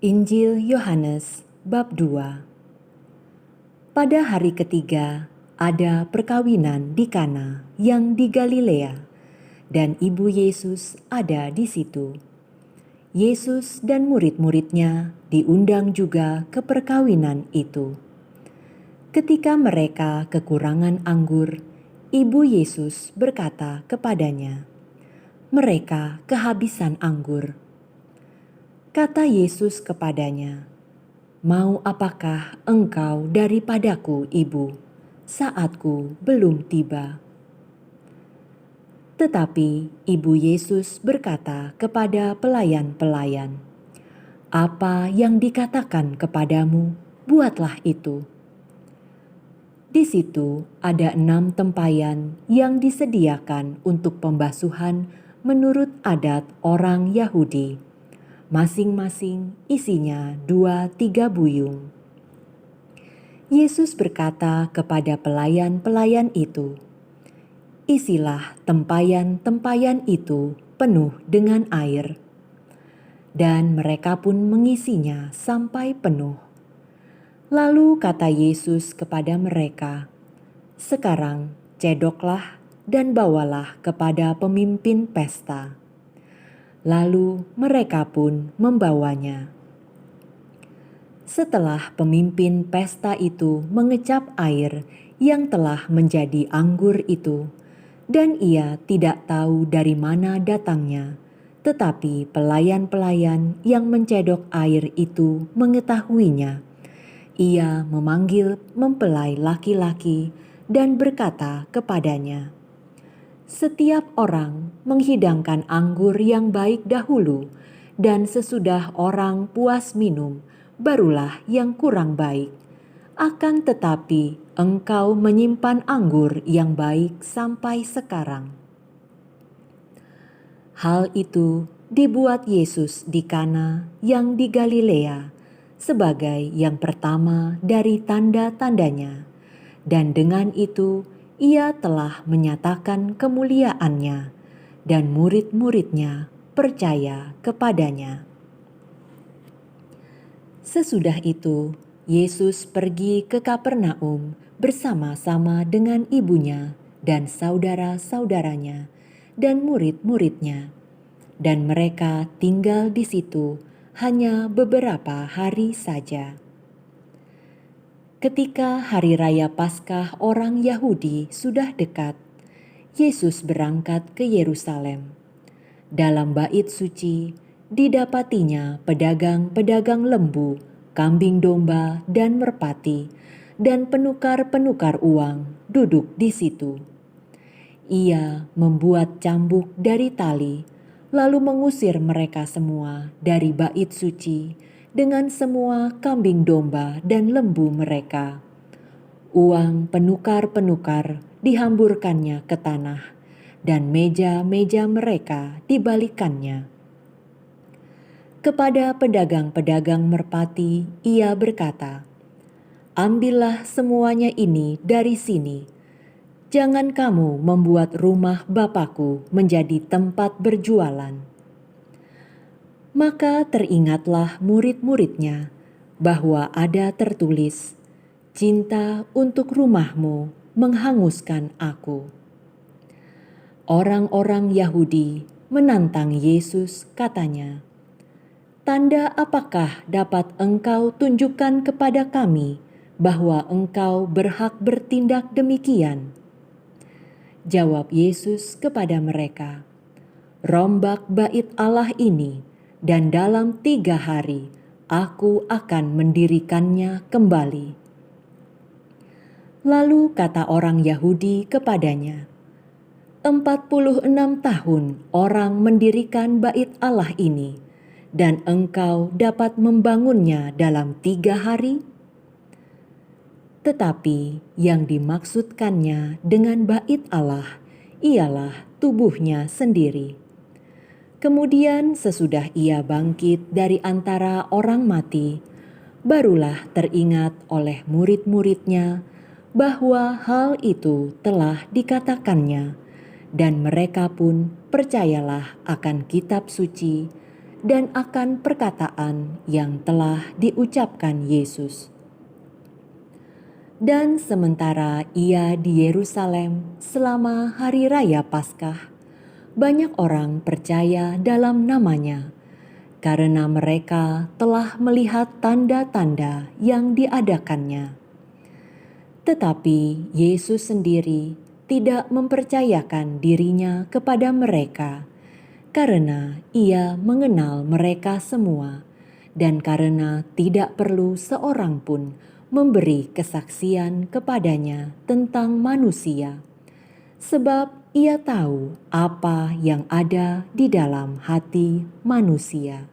Injil Yohanes bab 2. Pada hari ketiga ada perkawinan di Kana yang di Galilea, dan ibu Yesus ada di situ. Yesus dan murid-muridnya diundang juga ke perkawinan itu. Ketika mereka kekurangan anggur, ibu Yesus berkata kepadanya, "Mereka kehabisan anggur." Kata Yesus kepadanya, "Mau apakah engkau daripadaku, Ibu? Saatku belum tiba." Tetapi ibu Yesus berkata kepada pelayan-pelayan, "Apa yang dikatakan kepadamu, buatlah itu." Di situ ada 6 tempayan yang disediakan untuk pembasuhan menurut adat orang Yahudi. Masing-masing isinya 2-3 buyung. Yesus berkata kepada pelayan-pelayan itu, "Isilah tempayan-tempayan itu penuh dengan air." Dan mereka pun mengisinya sampai penuh. Lalu kata Yesus kepada mereka, "Sekarang cedoklah dan bawalah kepada pemimpin pesta." Lalu mereka pun membawanya. Setelah pemimpin pesta itu mengecap air yang telah menjadi anggur itu, dan ia tidak tahu dari mana datangnya, tetapi pelayan-pelayan yang mencedok air itu mengetahuinya, ia memanggil mempelai laki-laki dan berkata kepadanya, "Setiap orang menghidangkan anggur yang baik dahulu, dan sesudah orang puas minum, barulah yang kurang baik. Akan tetapi engkau menyimpan anggur yang baik sampai sekarang." Hal itu dibuat Yesus di Kana yang di Galilea sebagai yang pertama dari tanda-tandanya, dan dengan itu ia telah menyatakan kemuliaannya, dan murid-muridnya percaya kepadanya. Sesudah itu, Yesus pergi ke Kapernaum bersama-sama dengan ibunya dan saudara-saudaranya dan murid-muridnya, dan mereka tinggal di situ hanya beberapa hari saja. Ketika hari raya Paskah orang Yahudi sudah dekat, Yesus berangkat ke Yerusalem. Dalam bait suci, didapatinya pedagang-pedagang lembu, kambing domba, dan merpati, dan penukar-penukar uang duduk di situ. Ia membuat cambuk dari tali, lalu mengusir mereka semua dari bait suci dengan semua kambing domba dan lembu mereka. Uang penukar-penukar dihamburkannya ke tanah, dan meja-meja mereka dibalikannya. Kepada pedagang-pedagang merpati ia berkata, "Ambillah semuanya ini dari sini. Jangan kamu membuat rumah Bapakku menjadi tempat berjualan." Maka teringatlah murid-muridnya bahwa ada tertulis, "Cinta untuk rumahmu menghanguskan aku." Orang-orang Yahudi menantang Yesus, katanya, "Tanda apakah dapat engkau tunjukkan kepada kami bahwa engkau berhak bertindak demikian?" Jawab Yesus kepada mereka, "Rombak bait Allah ini, dan dalam 3 hari aku akan mendirikannya kembali." Lalu kata orang Yahudi kepadanya, 46 tahun orang mendirikan bait Allah ini, dan engkau dapat membangunnya dalam 3 hari? Tetapi yang dimaksudkannya dengan bait Allah ialah tubuhnya sendiri. Kemudian sesudah ia bangkit dari antara orang mati, barulah teringat oleh murid-muridnya bahwa hal itu telah dikatakannya, dan mereka pun percayalah akan kitab suci dan akan perkataan yang telah diucapkan Yesus. Dan sementara ia di Yerusalem selama hari raya Paskah, banyak orang percaya dalam namanya, karena mereka telah melihat tanda-tanda yang diadakannya. Tetapi Yesus sendiri tidak mempercayakan dirinya kepada mereka, karena ia mengenal mereka semua, dan karena tidak perlu seorang pun memberi kesaksian kepadanya tentang manusia, sebab ia tahu apa yang ada di dalam hati manusia.